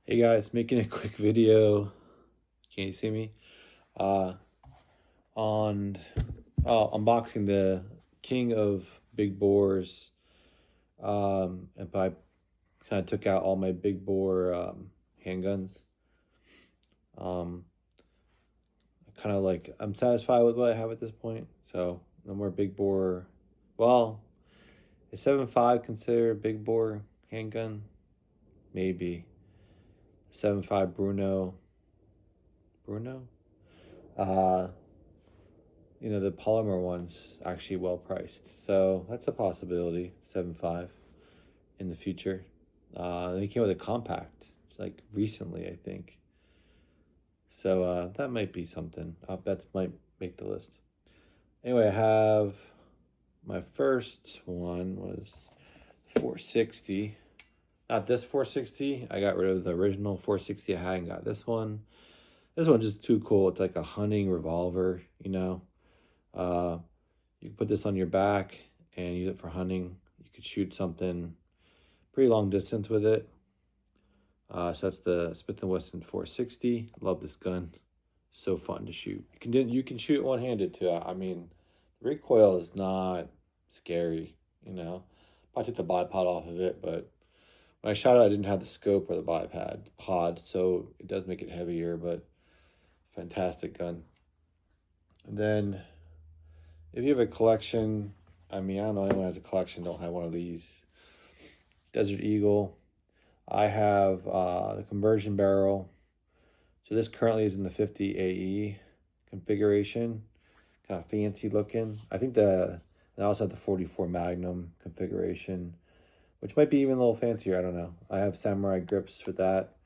Hey guys, making a quick video. Can you see me? Uh, on unboxing the King of Big Bores. And I kind of took out all my big bore handguns. Um, I'm satisfied with what I have at this point. So no more big bore. Well, is 7.5 considered a big bore handgun? Maybe. 7.5 Bruno. Bruno. Uh, the polymer one's actually well priced. So that's a possibility, 7.5 in the future. They came with a compact, like recently, I think. So that might be something. That might make the list. Anyway, I have my first one was 460. Not this 460. I got rid of the original 460 I had and got this one. This one's just too cool. It's like a hunting revolver, Uh, you can put this on your back and use it for hunting. You could shoot something pretty long distance with it. So that's the Smith & Wesson 460. Love this gun. So fun to shoot. You can shoot it one-handed too. I mean, the recoil is not scary, I took the bipod off of it, but when I shot it, I didn't have the scope or the pod, so it does make it heavier, but fantastic gun. And then if you have a collection, I don't know anyone has a collection, don't have one of these. Desert Eagle. I have the conversion barrel. So this currently is in the 50 AE configuration. Kind of fancy looking. I think I also have the 44 Magnum configuration, which might be even a little fancier. I don't know. I have samurai grips for that.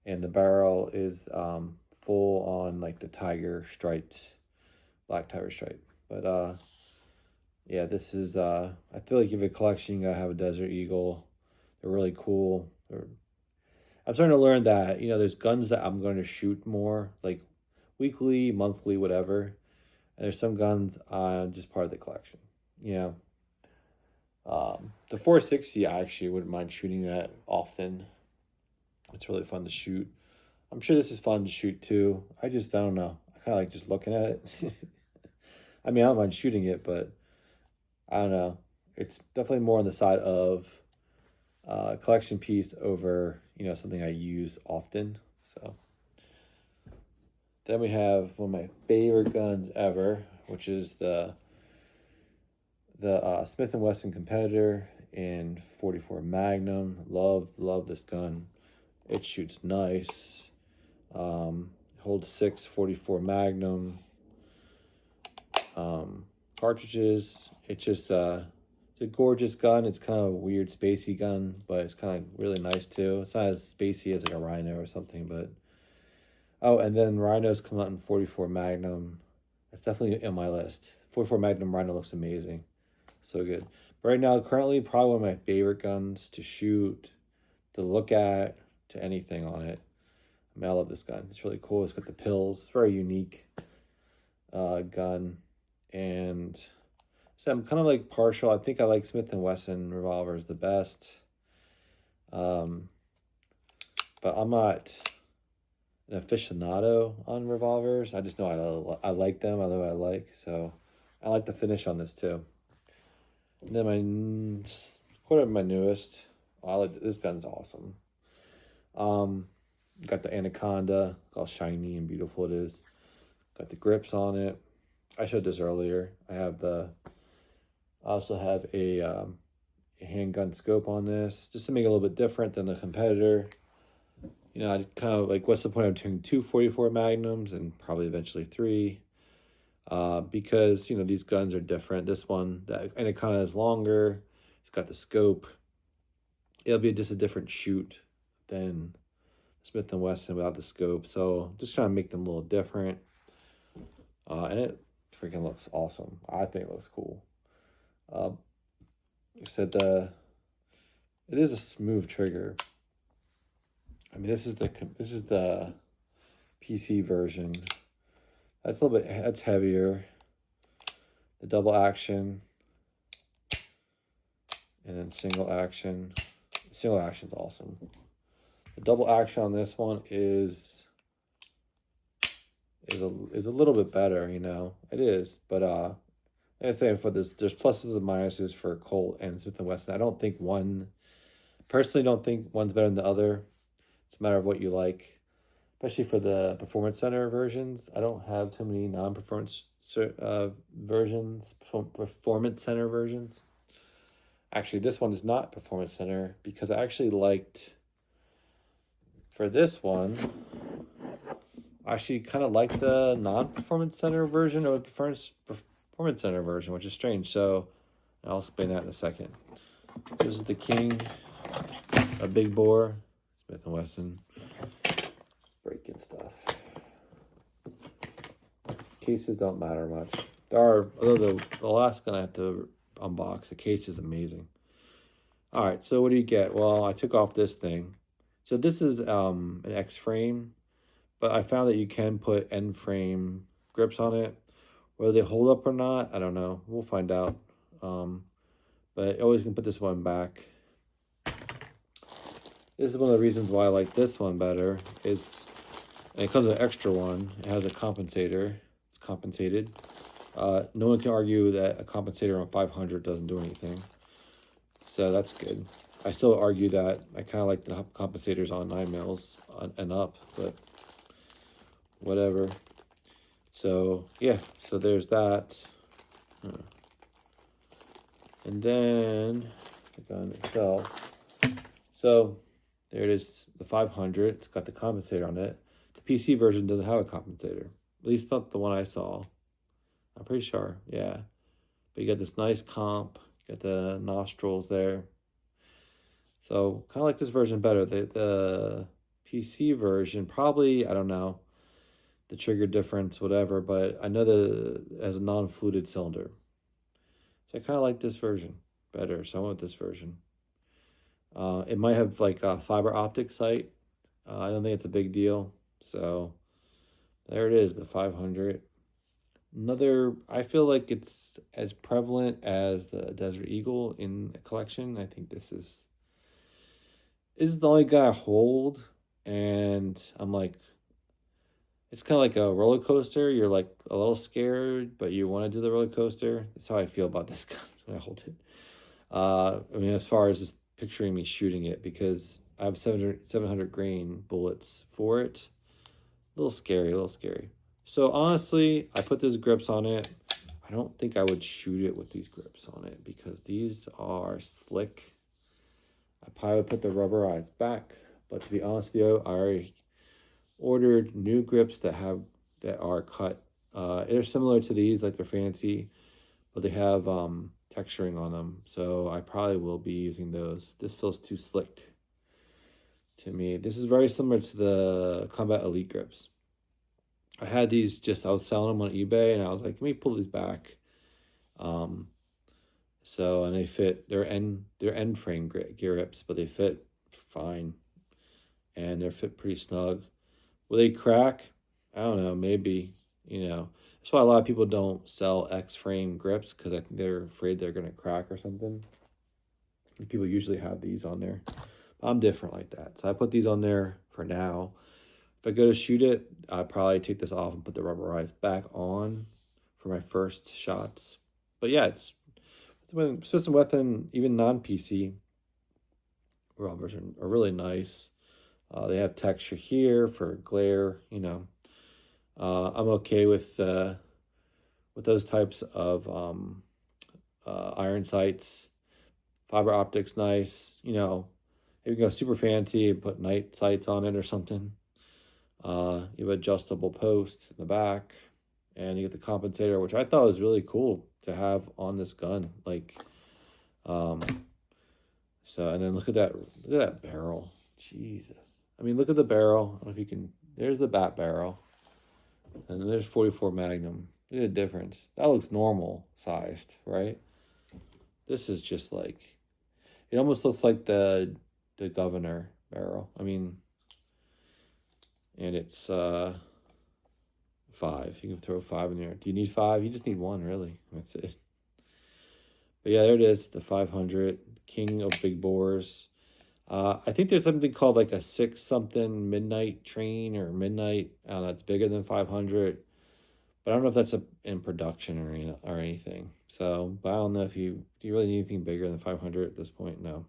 And the barrel is full on like the tiger stripes, black tiger stripe. But yeah, this is I feel like if you have a collection, you gotta have a Desert Eagle. They're really cool. I'm starting to learn that, there's guns that I'm going to shoot more, like weekly, monthly, whatever. And there's some guns just part of the collection. The 460, I actually wouldn't mind shooting that often. It's really fun to shoot. I'm sure this is fun to shoot too. I don't know. I kind of like just looking at it. I don't mind shooting it, but I don't know. It's definitely more on the side of collection piece over, something I use often. So then we have one of my favorite guns ever, which is the Smith & Wesson Competitor in 44 Magnum. Love this gun. It shoots nice. Holds 6 44 Magnum cartridges. It's a gorgeous gun. It's kind of a weird spacey gun, but it's kind of really nice too. It's not as spacey as like a Rhino or something, but and then Rhinos come out in 44 Magnum. That's definitely in my list. 44 Magnum Rhino looks amazing. So good. But right now, currently, probably one of my favorite guns to shoot, to look at, to anything on it. I love this gun. It's really cool. It's got the pills. It's a very unique gun. And so I'm kind of like partial. I think I like Smith & Wesson revolvers the best. But I'm not an aficionado on revolvers. I just know I like them. I know what I like. So I like the finish on this too. And then my newest. This gun's awesome. Got the Anaconda. Look how shiny and beautiful it is. Got the grips on it. I showed this earlier. I also have a handgun scope on this, just to make it a little bit different than the competitor. I kind of like, what's the point of doing 2 44 Magnums and probably eventually 3? Because, these guns are different. This one, the Anaconda is longer. It's got the scope. It'll be just a different shoot than Smith & Wesson without the scope. So just trying to make them a little different. And it freaking looks awesome. I think it looks cool. Like I said, it is a smooth trigger. This is the PC version. That's heavier. The double action, and then single action. Single action's awesome. double action on this one is a little bit better, you know. It is, but like I say, for this, there's pluses and minuses for Colt and Smith and Wesson. I don't think one, personally, don't think one's better than the other. It's a matter of what you like, especially for the Performance Center versions. I don't have too many non-performance versions, Performance Center versions. Actually, this one is not Performance Center because I actually liked, for this one, I actually kind of like the non-Performance Center version or the Performance Center version, which is strange. So I'll explain that in a second. This is the King, a big bore, Smith & Wesson, breaking stuff. Cases don't matter much. There are, although the last gun I have to unbox, the case is amazing. All right, so what do you get? Well, I took off this thing. So this is an X frame, but I found that you can put end frame grips on it. Whether they hold up or not, I don't know. We'll find out. But always can put this one back. This is one of the reasons why I like this one better. Is, and it comes with an extra one. It has a compensator. It's compensated. No one can argue that a compensator on 500 doesn't do anything. So that's good. I still argue that I kind of like the compensators on 9mm and up, but whatever. So yeah, so there's that. And then the gun itself. So there it is, the 500. It's got the compensator on it. The PC version doesn't have a compensator. At least not the one I saw. I'm pretty sure, yeah. But you got this nice comp. You got the nostrils there. So kind of like this version better. The PC version, probably, I don't know, the trigger difference, whatever, but I know that it has a non-fluted cylinder. So I kind of like this version better, so I went with this version. It might have like a fiber optic sight. I don't think it's a big deal. So there it is, the 500. Another, I feel like it's as prevalent as the Desert Eagle in a collection. I think this is the only guy I hold, and I'm like, it's kind of like a roller coaster. You're like a little scared, but you want to do the roller coaster. That's how I feel about this gun when I hold it. I mean, as far as just picturing me shooting it, because I have 700 grain bullets for it. A little scary, a little scary. So honestly, I put these grips on it. I don't think I would shoot it with these grips on it because these are slick. I probably would put the rubberized back, but to be honest with you, I already ordered new grips that are cut. They're similar to these, like they're fancy, but they have texturing on them. So I probably will be using those. This feels too slick to me. This is very similar to the Combat Elite grips. I had these I was selling them on eBay, and I was like, let me pull these back. So, and they fit, they're end frame grips, but they fit fine. And they're fit pretty snug. Will they crack? I don't know, maybe, you know. That's why a lot of people don't sell X-frame grips, because I think they're afraid they're going to crack or something. And people usually have these on there. I'm different like that. So I put these on there for now. If I go to shoot it, I'll probably take this off and put the rubberized back on for my first shots. But yeah, it's Smith & Wesson, even non-PC revolvers are really nice. They have texture here for glare, you know. I'm okay with those types of iron sights. Fiber optics, nice. You know, if you go super fancy and put night sights on it or something. You have adjustable post in the back, and you get the compensator, which I thought was really cool to have on this gun. Like, so, and then look at that barrel. Jesus. I mean, look at the barrel. I don't know if you can, there's the bat barrel. And then there's 44 Magnum. Look at the difference. That looks normal sized, right? This is just like, it almost looks like the Governor barrel. I mean, and it's 5. You can throw 5 in there. Do you need 5? You just need 1, really. That's it. But yeah, there it is, the 500, king of big bores. I think there's something called like a 6 something midnight train or midnight. I don't know, it's bigger than 500, but I don't know if that's in production or anything. So, but I don't know if do you really need anything bigger than 500 at this point? No.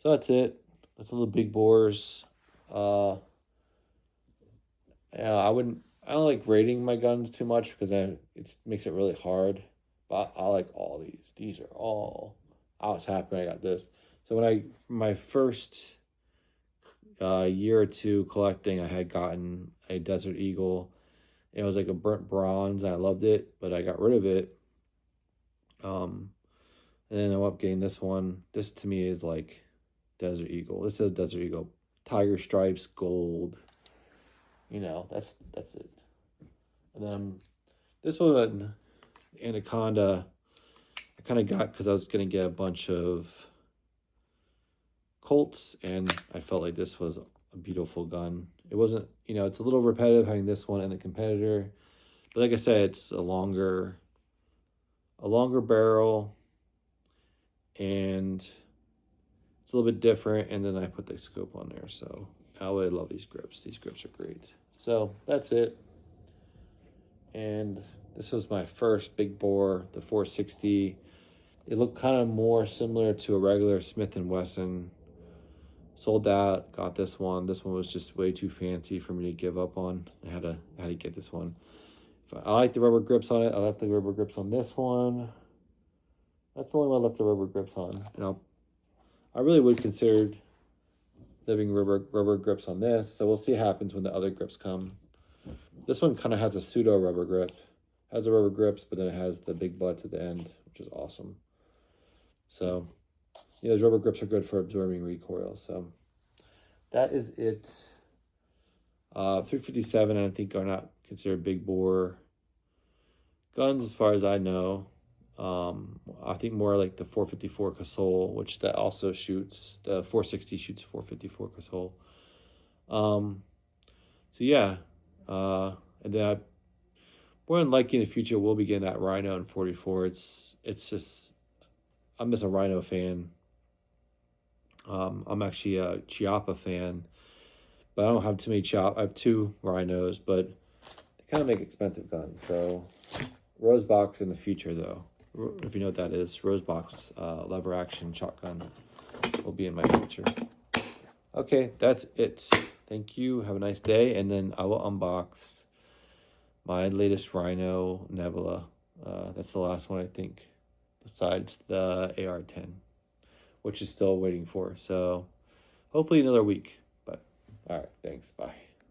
So that's it. That's all the big bores. Uh, yeah, I don't like rating my guns too much because it makes it really hard. But I like all these. These are all. I was happy I got this. So my first year or two collecting, I had gotten a Desert Eagle. It was like a burnt bronze. And I loved it, but I got rid of it. Um, and then I ended up getting this one. This to me is like Desert Eagle. This says Desert Eagle, tiger stripes, gold. That's it. And then this one, Anaconda, I kind of got because I was gonna get a bunch of Colts, and I felt like this was a beautiful gun. It wasn't, it's a little repetitive having this one and the competitor, but like I said, it's a longer barrel, and it's a little bit different. And then I put the scope on there, so I really love these grips. These grips are great. So that's it. And this was my first big bore, the 460. It looked kind of more similar to a regular Smith & Wesson. Sold that, got this one. This one was just way too fancy for me to give up on. I had to get this one. I like the rubber grips on it. I left the rubber grips on this one. That's the only one I left the rubber grips on. I really would consider leaving rubber grips on this. So we'll see what happens when the other grips come. This one kind of has a pseudo rubber grip. It has the rubber grips, but then it has the big butts at the end, which is awesome. So, those rubber grips are good for absorbing recoil. So that is it. 357, I think, are not considered big bore guns as far as I know. I think more like the 454 Casull, which that also shoots. The 460 shoots 454 Casull. So yeah. And then more than likely in the future we'll be getting that Rhino in 44. It's just, I'm just a Rhino fan. I'm actually a Chiappa fan, but I don't have too many I have 2 Rhinos, but they kind of make expensive guns. So Rose Box in the future, though, if you know what that is, Rose Box lever action shotgun will be in my future. Okay, that's it. Thank you. Have a nice day, and then I will unbox my latest Rhino Nebula. That's the last one, I think, besides the AR-10, which is still waiting for. So hopefully another week. But all right, thanks. Bye.